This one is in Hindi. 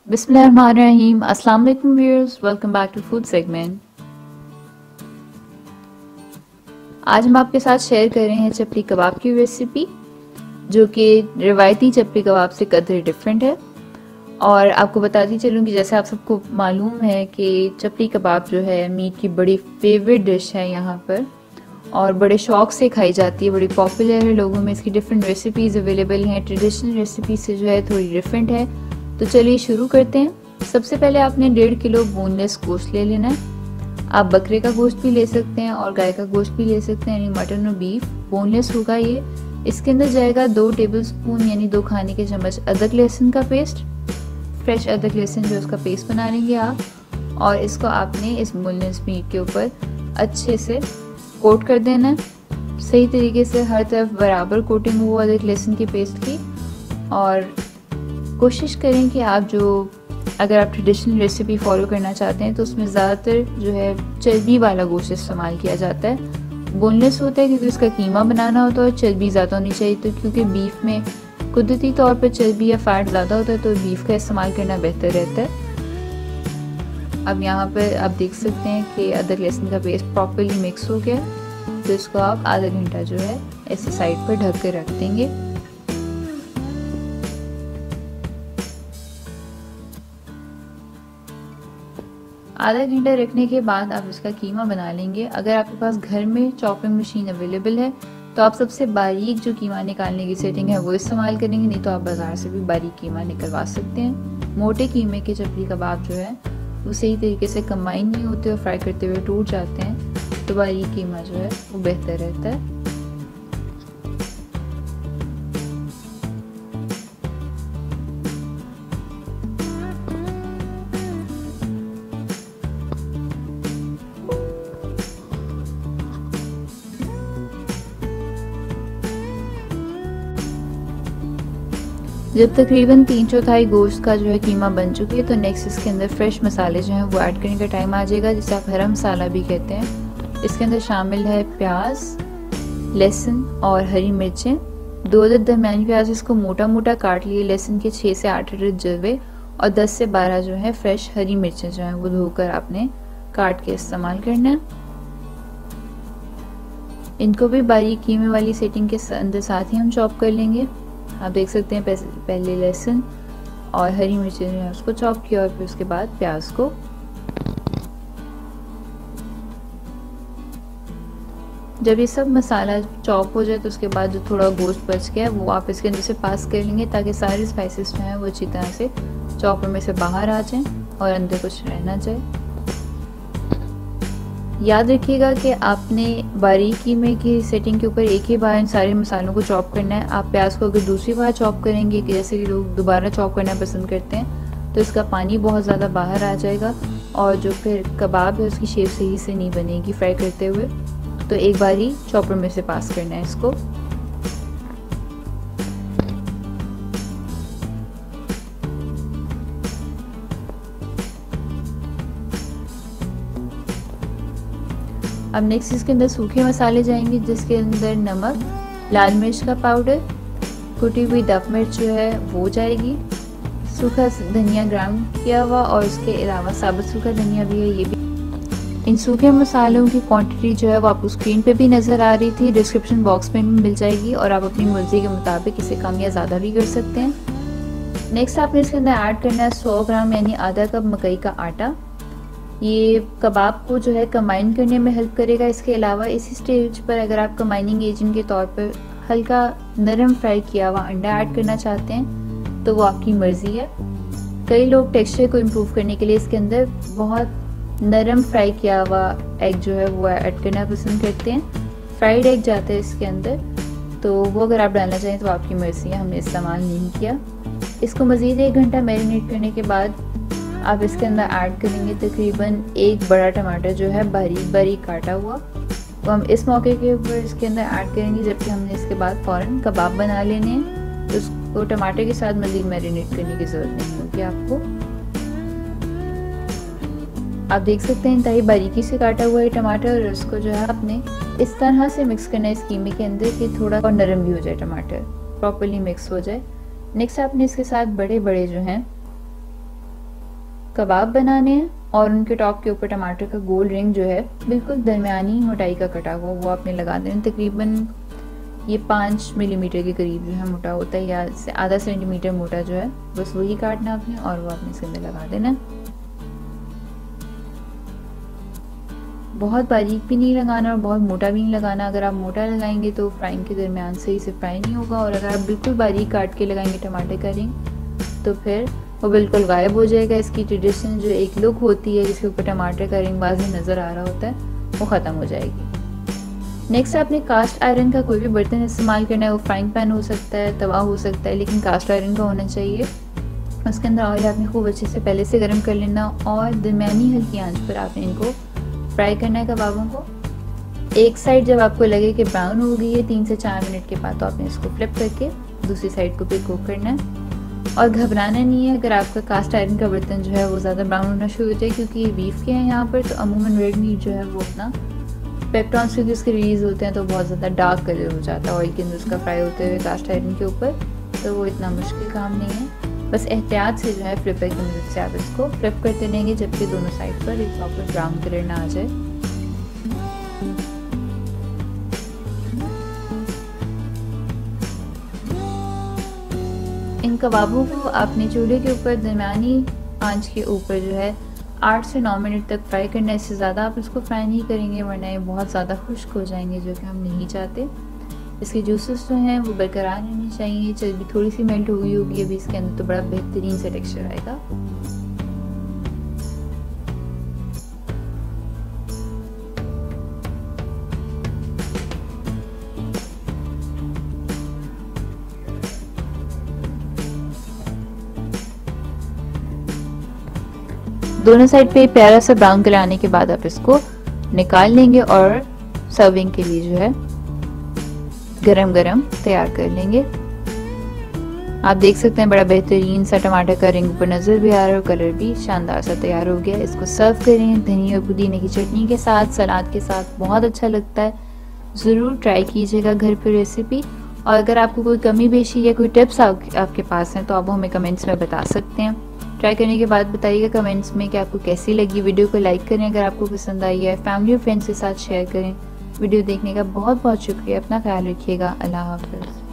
बिस्मिल्लाहिर्रहमानिर्रहीम। अस्सलाम वालेकुम viewers, welcome back to food segment. आज हम आपके साथ शेयर कर रहे हैं चपली कबाब की रेसिपी, जो कि रिवायती चपली कबाब से कदर डिफरेंट है। और आपको बताती चलूँ कि जैसे आप सबको मालूम है कि चपली कबाब जो है मीट की बड़ी फेवरेट डिश है यहाँ पर, और बड़े शौक से खाई जाती है, बड़ी पॉपुलर है लोगों में। इसकी डिफरेंट रेसिपीज़ अवेलेबल हैं, ट्रेडिशनल रेसिपी से जो है थोड़ी डिफरेंट है। तो चलिए शुरू करते हैं। सबसे पहले आपने 1.5 किलो बोनलेस गोश्त ले लेना है। आप बकरे का गोश्त भी ले सकते हैं और गाय का गोश्त भी ले सकते हैं, यानी मटन और बीफ। बोनलेस होगा ये। इसके अंदर जाएगा 2 टेबलस्पून यानी 2 खाने के चम्मच अदरक लहसुन का पेस्ट, फ्रेश अदरक लहसुन जो उसका पेस्ट बना लेंगे आप। और इसको आपने इस बोनलेस मीट के ऊपर अच्छे से कोट कर देना है, सही तरीके से हर तरफ बराबर कोटिंग हो अदरक लहसुन की पेस्ट की। और कोशिश करें कि अगर आप ट्रेडिशनल रेसिपी फॉलो करना चाहते हैं तो उसमें ज़्यादातर जो है चर्बी वाला गोश्त इस्तेमाल किया जाता है। बोनलेस होता है क्योंकि उसका कीमा बनाना होता है और चर्बी ज़्यादा होनी चाहिए, तो क्योंकि बीफ में कुदरती तौर पर चर्बी या फैट ज़्यादा होता है तो बीफ का इस्तेमाल करना बेहतर रहता है। अब यहाँ पर आप देख सकते हैं कि अदरक लहसुन का पेस्ट प्रॉपरली मिक्स हो गया, तो इसको आप आधा घंटा जो है ऐसे साइड पर ढक कर रख देंगे। आधा घंटा रखने के बाद आप इसका कीमा बना लेंगे। अगर आपके पास घर में चॉपिंग मशीन अवेलेबल है तो आप सबसे बारीक जो कीमा निकालने की सेटिंग है वो इस्तेमाल करेंगे, नहीं तो आप बाज़ार से भी बारीक कीमा निकलवा सकते हैं। मोटे कीमे के चपली कबाब जो है वो सही तरीके से कंबाइन नहीं होते और फ्राई करते हुए टूट जाते हैं, तो बारीक कीमा जो है वो बेहतर रहता है। जब तकरीबन 3/4 गोश्त का जो है कीमा बन चुके तो नेक्स्ट इसके अंदर फ्रेश मसाले जो हैं वो ऐड करने का टाइम आ जाएगा, जिसे आप हरा मसाला भी कहते हैं। इसके अंदर शामिल है प्याज, लहसुन और हरी मिर्चें। 2 अदद दरमियानी प्याज इसको मोटा मोटा काट लिए, लहसुन के 6 से 8 अदद जलवे और 10 से 12 जो है फ्रेश हरी मिर्चें जो हैं वो धोकर आपने काट के इस्तेमाल करना है। इनको भी बारीक कीमे वाली सेटिंग के अंदर साथ ही हम चॉप कर लेंगे। आप देख सकते हैं पहले लहसुन और हरी मिर्चें जो है उसको चॉप किया और फिर उसके बाद प्याज को। जब ये सब मसाला चॉप हो जाए तो उसके बाद जो थोड़ा गोश्त बच गया है वो आप इसके अंदर से पास कर लेंगे, ताकि सारे स्पाइसेस जो हैं वो अच्छी तरह से चॉपर में से बाहर आ जाएं और अंदर कुछ रह ना जाए। याद रखिएगा कि आपने बारीक कीमे की सेटिंग के ऊपर एक ही बार इन सारे मसालों को चॉप करना है। आप प्याज को अगर दूसरी बार चॉप करेंगे, कि जैसे कि लोग दोबारा चॉप करना पसंद करते हैं, तो इसका पानी बहुत ज़्यादा बाहर आ जाएगा और जो फिर कबाब है उसकी शेप सही से नहीं बनेगी फ्राई करते हुए। तो एक बार ही चॉपर में से पास करना है इसको। अब नेक्स्ट इसके अंदर सूखे मसाले जाएंगे, जिसके अंदर नमक, लाल मिर्च का पाउडर, कुटी हुई दफ मिर्च जो है वो जाएगी, सूखा धनिया ग्राउंड किया हुआ, और इसके अलावा साबुत सूखा धनिया भी है, ये भी। इन सूखे मसालों की क्वांटिटी जो है वो आपको स्क्रीन पे भी नज़र आ रही थी, डिस्क्रिप्शन बॉक्स में भी मिल जाएगी, और आप अपनी मर्जी के मुताबिक इसे कम या ज़्यादा भी कर सकते हैं। नेक्स्ट आपने इसके अंदर ऐड करना है 100 ग्राम यानी आधा कप मकई का आटा। ये कबाब को जो है कंबाइन करने में हेल्प करेगा। इसके अलावा इसी स्टेज पर अगर आप कंबाइनिंग एजेंट के तौर पर हल्का नरम फ्राई किया हुआ अंडा ऐड करना चाहते हैं तो वो आपकी मर्ज़ी है। कई लोग टेक्सचर को इम्प्रूव करने के लिए इसके अंदर बहुत नरम फ्राई किया हुआ एग जो है वो ऐड करना पसंद करते हैं। फ्राइड एग जाता है इसके अंदर, तो वो अगर आप डालना चाहें तो आपकी मर्ज़ी है, हमने इस्तेमाल नहीं किया। इसको मज़ीद 1 घंटा मैरिनेट करने के बाद आप इसके अंदर ऐड करेंगे तकरीबन 1 बड़ा टमाटर जो है बारीक बारीक काटा हुआ। तो हम इस मौके के ऊपर इसके अंदर ऐड करेंगे, जबकि हमने इसके बाद फ़ौरन कबाब बना लेने हैं, तो उसको टमाटर के साथ मज़ीद मैरिनेट करने की ज़रूरत नहीं होगी आपको। आप देख सकते हैं इंतहाई बारीकी से काटा हुआ है टमाटर, और इसको जो है आपने इस तरह से मिक्स करना है इस कीमे के अंदर कि थोड़ा और नरम भी हो जाए, टमाटर प्रॉपर्ली मिक्स हो जाए। नेक्स्ट आपने इसके साथ बड़े बड़े जो हैं कबाब बनाने हैं और उनके टॉप के ऊपर टमाटर का गोल रिंग जो है बिल्कुल दरमियानी मोटाई का कटा हुआ वो आपने लगा देना। तकरीबन ये 5 मिलीमीटर के करीब जो है मोटा होता है, या आधा सेंटीमीटर मोटा जो है, बस वही काटना आपने और वो आपने इसके अंदर लगा देना। बहुत बारीक भी नहीं लगाना और बहुत मोटा भी नहीं लगाना। अगर आप मोटा लगाएंगे तो फ्राइंग के दरमियान सही से फ्राई नहीं होगा, और अगर आप बिल्कुल बारीक काट के लगाएंगे टमाटर का रिंग तो फिर वो बिल्कुल गायब हो जाएगा। इसकी ट्रेडिशनल जो एक लुक होती है जिसके ऊपर टमाटर का रिंग वाज़ेह नज़र आ रहा होता है वो ख़त्म हो जाएगी। नेक्स्ट आपने कास्ट आयरन का कोई भी बर्तन इस्तेमाल करना है, वो फ्राइंग पैन हो सकता है, तवा हो सकता है, लेकिन कास्ट आयरन का होना चाहिए। उसके अंदर ऑयल आपने खूब अच्छे से पहले से गर्म कर लेना और दरमियानी हल्की आंच पर आपने इनको फ्राई करना है कबाबों को। एक साइड जब आपको लगे कि ब्राउन हो गई है 3 से 4 मिनट के बाद, तो आपने इसको फ्लिप करके दूसरी साइड को भी कुक करना है। और घबराना नहीं है अगर आपका कास्ट आयरन का बर्तन जो है वो ज़्यादा ब्राउन होना शुरू हो जाए, क्योंकि ये बीफ के हैं यहाँ पर, तो अमूमन रेड मीट जो है वो अपना पेप्टॉन्स क्योंकि उसके रिलीज़ होते हैं तो बहुत ज़्यादा डार्क कलर हो जाता है ऑयल के अंदर उसका फ्राई होते हुए कास्ट आयरन के ऊपर, तो वो इतना मुश्किल काम नहीं है। बस एहतियात से जो है फ्लिपर की मदद से आप इसको फ्लिप करते रहेंगे जबकि दोनों साइड पर एक प्रॉपर ब्राउन कलर ना आ जाए। इन कबाबों को आपने चूल्हे के ऊपर दरमियानी आंच के ऊपर जो है 8 से 9 मिनट तक फ्राई करना है। इससे ज़्यादा आप इसको फ्राई नहीं करेंगे वरना ये बहुत ज़्यादा खुश्क हो जाएंगे, जो कि हम नहीं चाहते। इसके जूसेस जो हैं वो बरकरार रहने चाहिए। चर्बी थोड़ी सी मेल्ट हो गई होगी अभी इसके अंदर, तो बड़ा बेहतरीन सा टेक्सचर आएगा। दोनों साइड पे प्यारा सा ब्राउन कलर आने के बाद आप इसको निकाल लेंगे और सर्विंग के लिए जो है गरम गरम तैयार कर लेंगे। आप देख सकते हैं बड़ा बेहतरीन सा टमाटर का रिंग ऊपर नज़र भी आ रहा है और कलर भी शानदार सा तैयार हो गया। इसको सर्व करें धनिया और पुदीने की चटनी के साथ, सलाद के साथ, बहुत अच्छा लगता है। ज़रूर ट्राई कीजिएगा घर पर रेसिपी। और अगर आपको कोई कमी पेशी या कोई टिप्स आपके पास हैं तो आप हमें कमेंट्स में बता सकते हैं। ट्राई करने के बाद बताइएगा कमेंट्स में कि आपको कैसी लगी। वीडियो को लाइक करें अगर आपको पसंद आई है, फैमिली और फ्रेंड्स के साथ शेयर करें। वीडियो देखने का बहुत बहुत शुक्रिया। अपना ख्याल रखिएगा। अल्लाह हाफ़िज़।